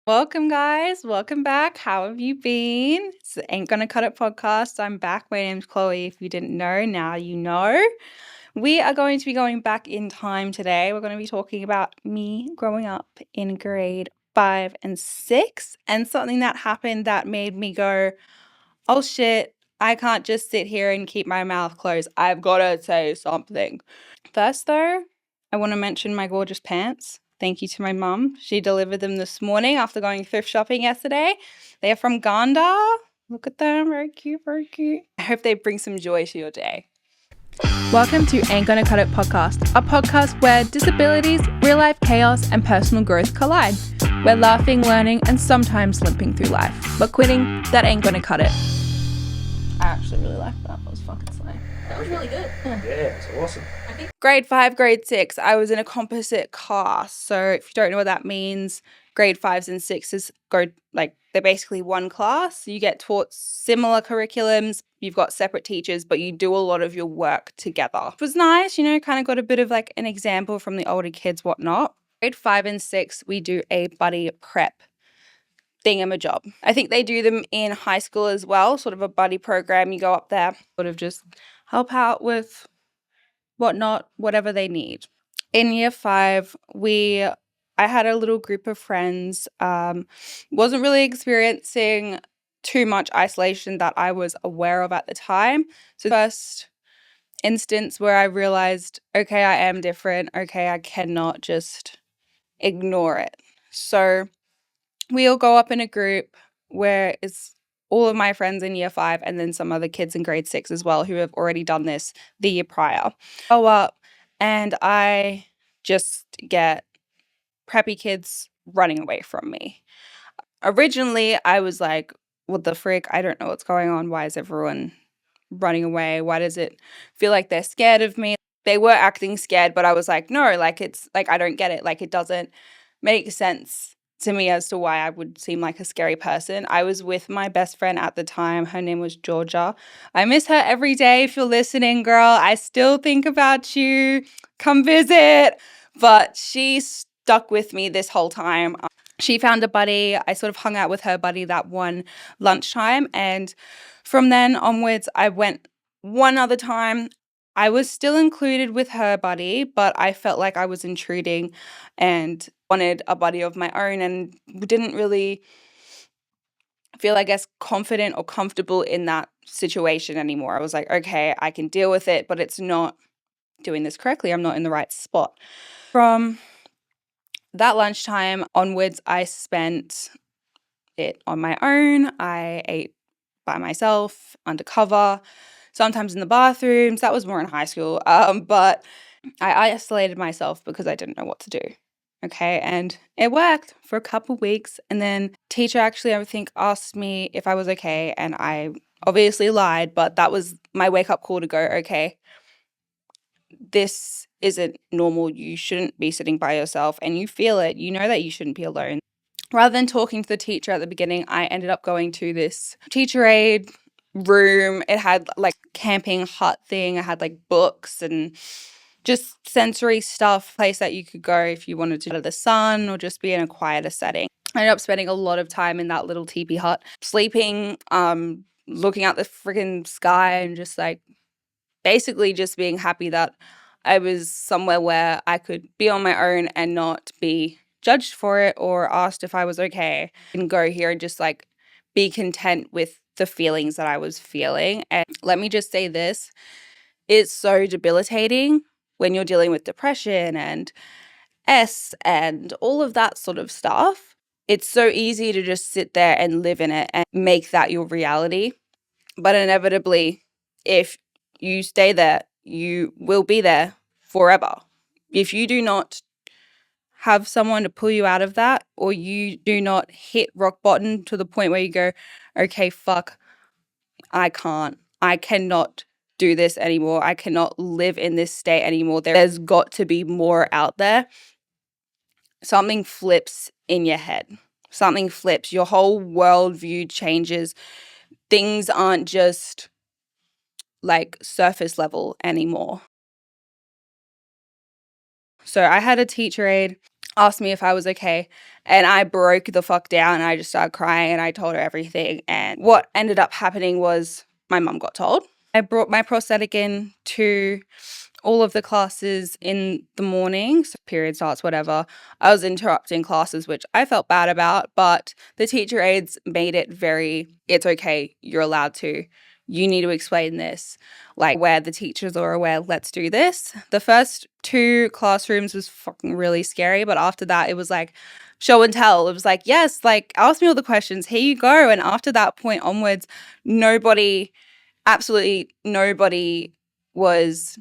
Welcome, guys. Welcome back. How have you been? It's the Ain't Gonna Cut It podcast. I'm back. My name's Chloe. If you didn't know, now you know. We are going to be going back in time today. We're going to be talking about me growing up in grade 5 and 6 and something that happened that made me go, oh shit, I can't just sit here and keep my mouth closed. I've got to say something. First, though, I want to mention my gorgeous pants. Thank you to my mum. She delivered them this morning after going thrift shopping yesterday. They are from Ganda. Look at them. Very cute, very cute. I hope they bring some joy to your day. Welcome to Ain't Gonna Cut It podcast, a podcast where disabilities, real life chaos, and personal growth collide. We're laughing, learning, and sometimes limping through life. But quitting, that ain't gonna cut it. I actually really liked that. That was fucking slay. That was really good. Yeah, it's awesome. Grade 5, grade 6, I was in a composite class. So if you don't know what that means, grade 5s and 6s they're basically one class. You get taught similar curriculums. You've got separate teachers, but you do a lot of your work together. It was nice, kind of got a bit of like an example from the older kids, whatnot. Grade 5 and 6, we do a buddy prep thingamajob. I think they do them in high school as well, sort of a buddy program. You go up there, sort of just help out with whatnot, whatever they need. In year 5, I had a little group of friends, wasn't really experiencing too much isolation that I was aware of at the time. So the first instance where I realized, okay, I am different. Okay, I cannot just ignore it. So we all go up in a group where it's all of my friends in year 5 and then some other kids in grade 6 as well who have already done this the year prior. Go up and I just get preppy kids running away from me. Originally, I was like, what the frick? I don't know what's going on. Why is everyone running away? Why does it feel like they're scared of me? They were acting scared, but I was like, no, it's like, I don't get it. Like, it doesn't make sense to me as to why I would seem like a scary person. I was with my best friend at the time. Her name was Georgia. I miss her every day. If you're listening, girl, I still think about you. Come visit. But she stuck with me this whole time. She found a buddy. I sort of hung out with her buddy that one lunchtime. And from then onwards, I went one other time. I was still included with her buddy, but I felt like I was intruding and wanted a buddy of my own and didn't really feel, I guess, confident or comfortable in that situation anymore. I was like, okay, I can deal with it, but it's not doing this correctly. I'm not in the right spot. From that lunchtime onwards, I spent it on my own. I ate by myself, undercover, sometimes in the bathrooms. That was more in high school. But I isolated myself because I didn't know what to do. Okay, and it worked for a couple weeks. And then teacher actually, I think, asked me if I was okay. And I obviously lied, but that was my wake-up call to go, okay, this isn't normal. You shouldn't be sitting by yourself. And you feel it. You know that you shouldn't be alone. Rather than talking to the teacher at the beginning, I ended up going to this teacher aid room. It had like camping hut thing. It had like books and just sensory stuff, place that you could go if you wanted to go to the sun or just be in a quieter setting. I ended up spending a lot of time in that little teepee hut, sleeping, looking at the freaking sky and just like basically just being happy that I was somewhere where I could be on my own and not be judged for it or asked if I was okay, and go here and just like be content with the feelings that I was feeling. And let me just say this, it's so debilitating when you're dealing with depression and and all of that sort of stuff. It's so easy to just sit there and live in it and make that your reality. But inevitably, if you stay there, you will be there forever. If you do not have someone to pull you out of that, or you do not hit rock bottom to the point where you go, okay, fuck, I cannot do this anymore. I cannot live in this state anymore. There's got to be more out there. Something flips in your head. Something flips. Your whole worldview changes. Things aren't just like surface level anymore. So I had a teacher aide. asked me if I was okay, and I broke the fuck down and I just started crying and I told her everything. And what ended up happening was my mum got told. I brought my prosthetic in to all of the classes in the morning, so period starts, whatever. I was interrupting classes, which I felt bad about, but the teacher aides made it very, it's okay, you're allowed to. You need to explain this. Like, where the teachers are aware, let's do this. The first 2 classrooms was fucking really scary, but after that, it was like show and tell. It was like, yes, like, ask me all the questions, here you go. And after that point onwards, absolutely nobody was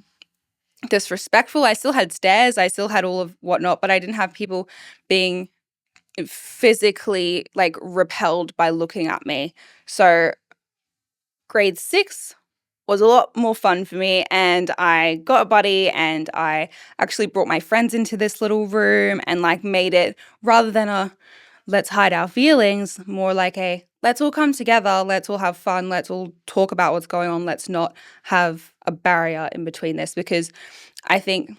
disrespectful. I still had stares, I still had all of whatnot, but I didn't have people being physically like repelled by looking at me. So grade 6 was a lot more fun for me, and I got a buddy, and I actually brought my friends into this little room and like made it, rather than a let's hide our feelings, more like a let's all come together, let's all have fun, let's all talk about what's going on, let's not have a barrier in between this. Because I think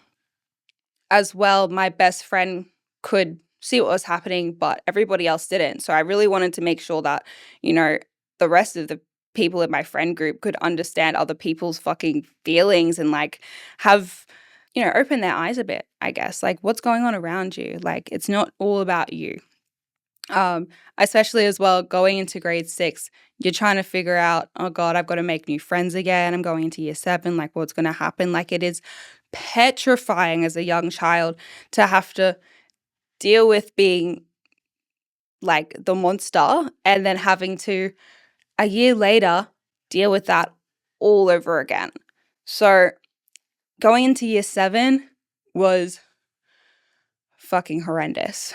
as well, my best friend could see what was happening, but everybody else didn't. So I really wanted to make sure that, you know, the rest of the people in my friend group could understand other people's fucking feelings and like have, you know, open their eyes a bit, I guess. Like, what's going on around you? Like, it's not all about you. Especially as well, going into grade 6, you're trying to figure out, oh God, I've got to make new friends again. I'm going into year 7. Like, what's going to happen? Like, it is petrifying as a young child to have to deal with being like the monster and then having to, a year later, deal with that all over again. So going into year 7 was fucking horrendous.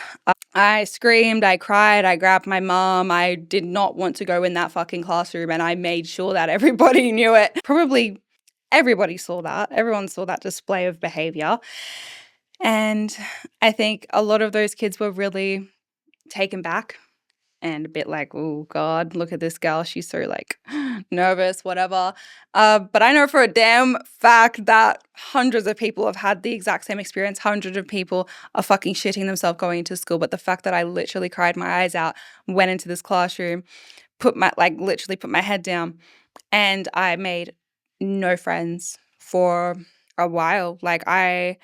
I screamed, I cried, I grabbed my mom. I did not want to go in that fucking classroom, and I made sure that everybody knew it. Probably everybody saw that. Everyone saw that display of behavior. And I think a lot of those kids were really taken back and a bit like, oh God, look at this girl. She's so like nervous, whatever. But I know for a damn fact that hundreds of people have had the exact same experience. Hundreds of people are fucking shitting themselves going into school. But the fact that I literally cried my eyes out, went into this classroom, literally put my head down, and I made no friends for a while. Like, I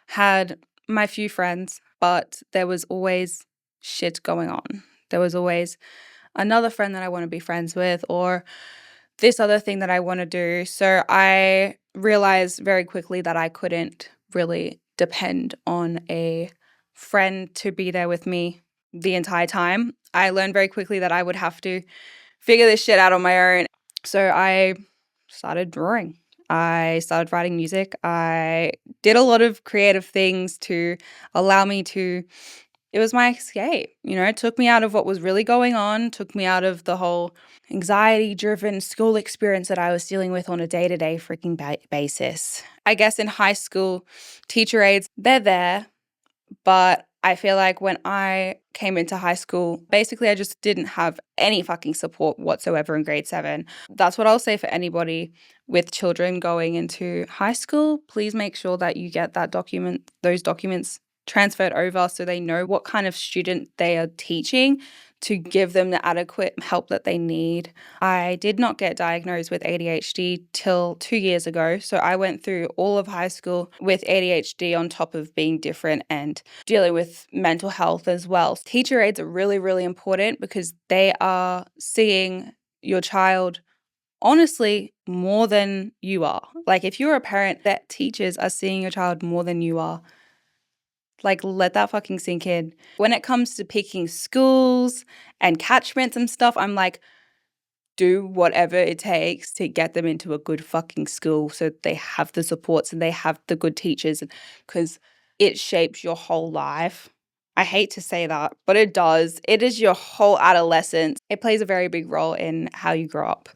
had my few friends, but there was always shit going on. There was always another friend that I want to be friends with, or this other thing that I want to do. So I realized very quickly that I couldn't really depend on a friend to be there with me the entire time. I learned very quickly that I would have to figure this shit out on my own. So I started drawing. I started writing music. I did a lot of creative things to allow me to, it was my escape. You know, it took me out of what was really going on, took me out of the whole anxiety-driven school experience that I was dealing with on a day-to-day freaking basis. I guess in high school, teacher aides, they're there, but I feel like when I came into high school, basically I just didn't have any fucking support whatsoever in grade 7. That's what I'll say for anybody with children going into high school. Please make sure that you get those documents transferred over so they know what kind of student they are teaching to give them the adequate help that they need. I did not get diagnosed with ADHD till 2 years ago. So I went through all of high school with ADHD on top of being different and dealing with mental health as well. Teacher aides are really, really important because they are seeing your child honestly more than you are. Like, if you're a parent, that teachers are seeing your child more than you are. Like, let that fucking sink in. When it comes to picking schools and catchments and stuff, I'm like, do whatever it takes to get them into a good fucking school so they have the supports and they have the good teachers, because it shapes your whole life. I hate to say that, but it does. It is your whole adolescence. It plays a very big role in how you grow up.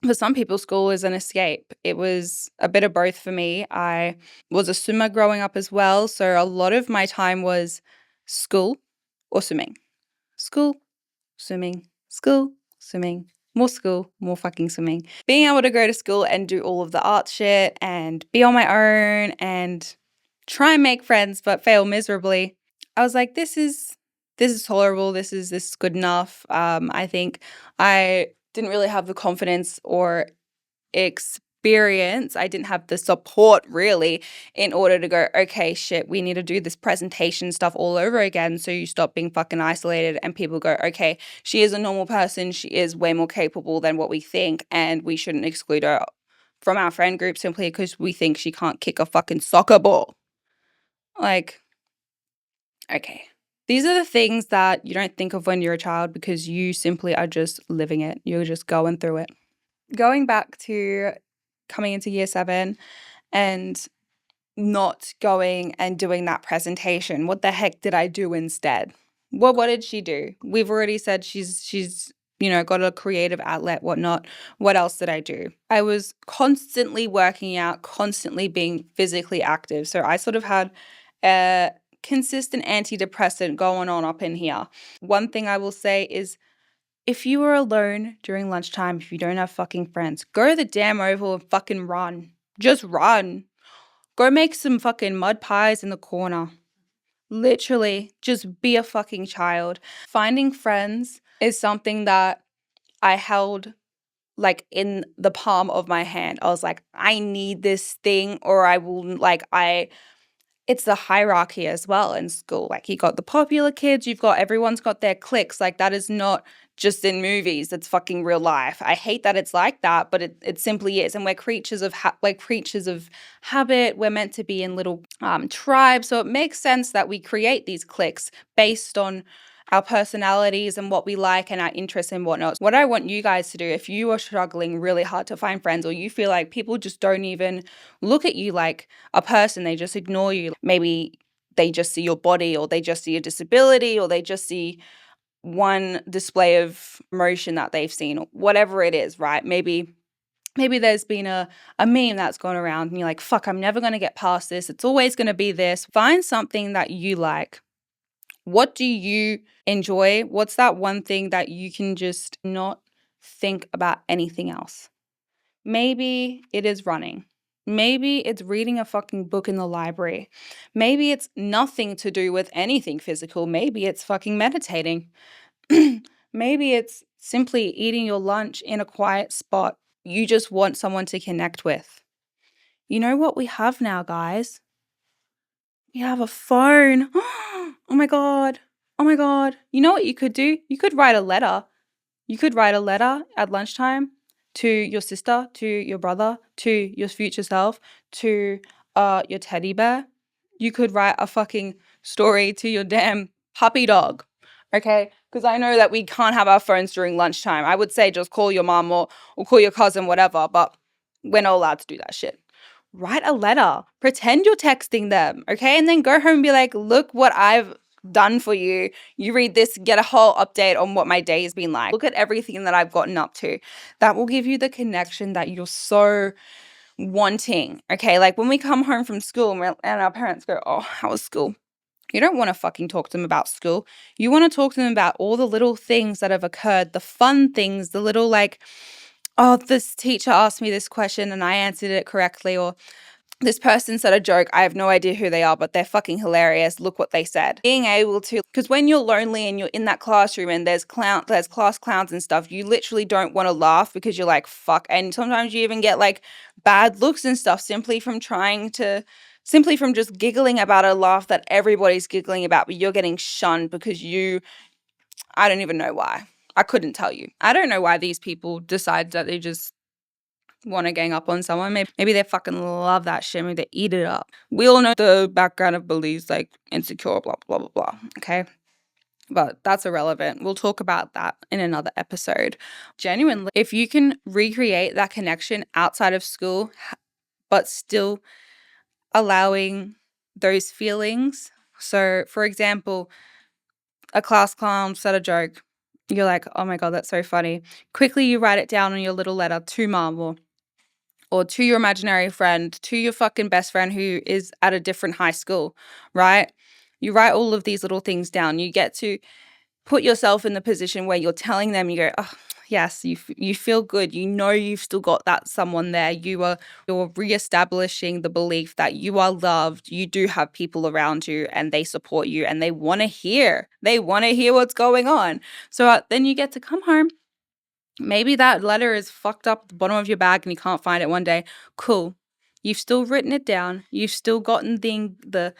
For some people, school is an escape. It was a bit of both for me. I was a swimmer growing up as well, so a lot of my time was school or swimming. School, swimming, school, swimming, more school, more fucking swimming. Being able to go to school and do all of the art shit and be on my own and try and make friends but fail miserably, I was like, this is tolerable. This is good enough. I think I didn't really have the confidence or experience. I didn't have the support really in order to go, okay, shit, we need to do this presentation stuff all over again. So you stop being fucking isolated and people go, okay, she is a normal person. She is way more capable than what we think. And we shouldn't exclude her from our friend group simply because we think she can't kick a fucking soccer ball. Like, okay. These are the things that you don't think of when you're a child because you simply are just living it. You're just going through it. Going back to coming into year 7 and not going and doing that presentation, what the heck did I do instead? Well, what did she do? We've already said she's got a creative outlet, whatnot. What else did I do? I was constantly working out, constantly being physically active. So I sort of had a consistent antidepressant going on up in here. One thing I will say is if you are alone during lunchtime, if you don't have fucking friends, go to the damn oval and fucking run. Just run. Go make some fucking mud pies in the corner. Literally, just be a fucking child. Finding friends is something that I held like in the palm of my hand. I was like, I need this thing or I will it's the hierarchy as well in school. Like you got the popular kids, everyone's got their cliques. Like that is not just in movies. It's fucking real life. I hate that it's like that, but it simply is. And we're creatures of creatures of habit. We're meant to be in little tribes. So it makes sense that we create these cliques based on our personalities and what we like and our interests and whatnot. What I want you guys to do, if you are struggling really hard to find friends or you feel like people just don't even look at you like a person, they just ignore you. Maybe they just see your body or they just see your disability or they just see one display of emotion that they've seen or whatever it is, right? Maybe there's been a meme that's gone around and you're like, fuck, I'm never going to get past this. It's always going to be this. Find something that you like. What do you enjoy? What's that one thing that you can just not think about anything else? Maybe it is running. Maybe it's reading a fucking book in the library. Maybe it's nothing to do with anything physical. Maybe it's fucking meditating. Maybe it's simply eating your lunch in a quiet spot. You just want someone to connect with. You know what we have now, guys? We have a phone. Oh my God. Oh my God. You know what you could do? You could write a letter. You could write a letter at lunchtime to your sister, to your brother, to your future self, to your teddy bear. You could write a fucking story to your damn puppy dog. Okay? Because I know that we can't have our phones during lunchtime. I would say just call your mom or call your cousin, whatever, but we're not allowed to do that shit. Write a letter. Pretend you're texting them, okay? And then go home and be like, look what I've done for you. You read this, get a whole update on what my day has been like. Look at everything that I've gotten up to. That will give you the connection that you're so wanting, okay? Like when we come home from school and our parents go, oh, how was school? You don't want to fucking talk to them about school. You want to talk to them about all the little things that have occurred, the fun things, the little like, oh, this teacher asked me this question and I answered it correctly, or this person said a joke. I have no idea who they are, but they're fucking hilarious. Look what they said. Being able to, because when you're lonely and you're in that classroom and there's class clowns and stuff, you literally don't want to laugh because you're like, fuck. And sometimes you even get like bad looks and stuff simply from just giggling about a laugh that everybody's giggling about, but you're getting shunned because I don't even know why. I couldn't tell you. I don't know why these people decide that they just want to gang up on someone. Maybe they fucking love that shit. Maybe they eat it up. We all know the background of beliefs like insecure, blah, blah, blah, blah. Okay? But that's irrelevant. We'll talk about that in another episode. Genuinely, if you can recreate that connection outside of school, but still allowing those feelings. So, for example, a class clown said a joke. You're like, oh my God, that's so funny. Quickly, you write it down on your little letter to mom or to your imaginary friend, to your fucking best friend who is at a different high school, right? You write all of these little things down. You get to put yourself in the position where you're telling them, you go, oh, yes, you feel good. You know you've still got that someone there. You're reestablishing the belief that you are loved. You do have people around you and they support you and they want to hear. They want to hear what's going on. So then you get to come home. Maybe that letter is fucked up at the bottom of your bag and you can't find it one day. Cool. You've still written it down. You've still gotten the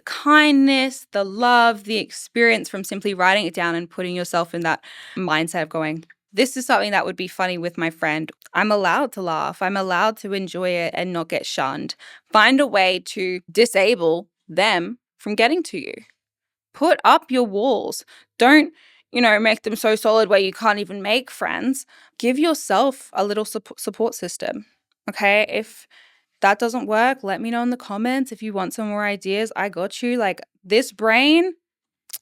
kindness, the love, the experience from simply writing it down and putting yourself in that mindset of going, this is something that would be funny with my friend. I'm allowed to laugh. I'm allowed to enjoy it and not get shunned. Find a way to disable them from getting to you. Put up your walls. Don't, make them so solid where you can't even make friends. Give yourself a little support system. Okay? If that doesn't work, let me know in the comments. If you want some more ideas, I got you. Like, this brain,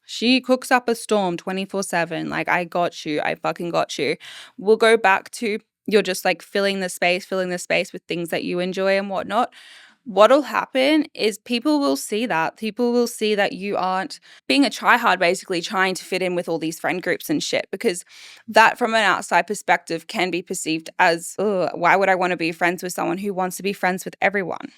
she cooks up a storm 24/7. Like, I got you. I fucking got you. We'll go back to you're just like filling the space with things that you enjoy and whatnot. What'll happen is people will see that. People will see that you aren't being a tryhard, basically trying to fit in with all these friend groups and shit, because that from an outside perspective can be perceived as, why would I want to be friends with someone who wants to be friends with everyone?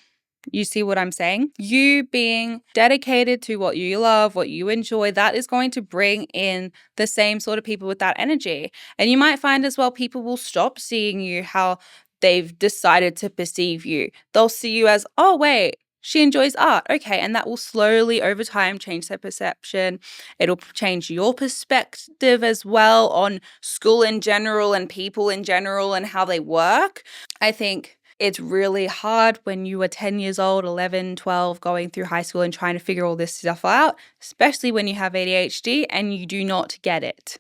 You see what I'm saying? You being dedicated to what you love, what you enjoy, that is going to bring in the same sort of people with that energy. And you might find as well, people will stop seeing you how they've decided to perceive you. They'll see you as, oh, wait, she enjoys art. Okay. And that will slowly over time change their perception. It'll change your perspective as well on school in general and people in general and how they work. I think it's really hard when you are 10 years old, 11, 12, going through high school and trying to figure all this stuff out, especially when you have ADHD and you do not get it.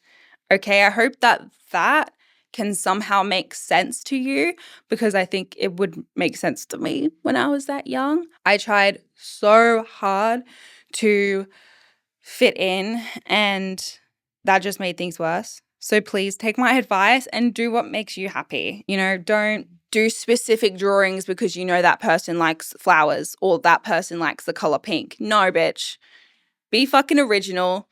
Okay, I hope that can somehow make sense to you, because I think it would make sense to me when I was that young. I tried so hard to fit in and that just made things worse. So please take my advice and do what makes you happy. Don't do specific drawings because you know that person likes flowers or that person likes the color pink. No, bitch. Be fucking original.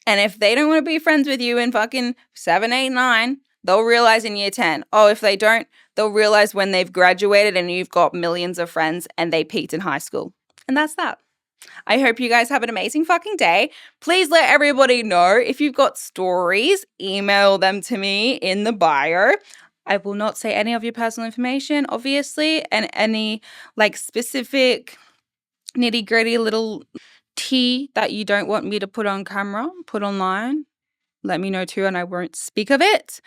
And if they don't want to be friends with you in fucking 7, 8, 9, they'll realize in year 10. Oh, if they don't, they'll realize when they've graduated and you've got millions of friends and they peaked in high school. And that's that. I hope you guys have an amazing fucking day. Please let everybody know if you've got stories, email them to me in the bio. I will not say any of your personal information, obviously, and any specific nitty-gritty little tea that you don't want me to put on camera, put online. Let me know too, and I won't speak of it.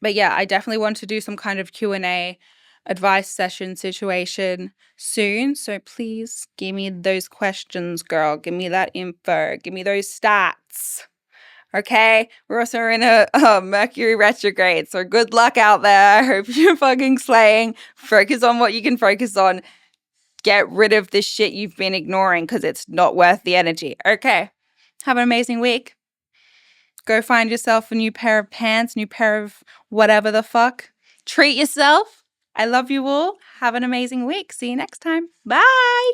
But yeah, I definitely want to do some kind of Q&A advice session situation soon. So please give me those questions, girl. Give me that info. Give me those stats. Okay? We're also in a Mercury retrograde. So good luck out there. I hope you're fucking slaying. Focus on what you can focus on. Get rid of this shit you've been ignoring because it's not worth the energy. Okay. Have an amazing week. Go find yourself a new pair of pants, new pair of whatever the fuck. Treat yourself. I love you all. Have an amazing week. See you next time. Bye.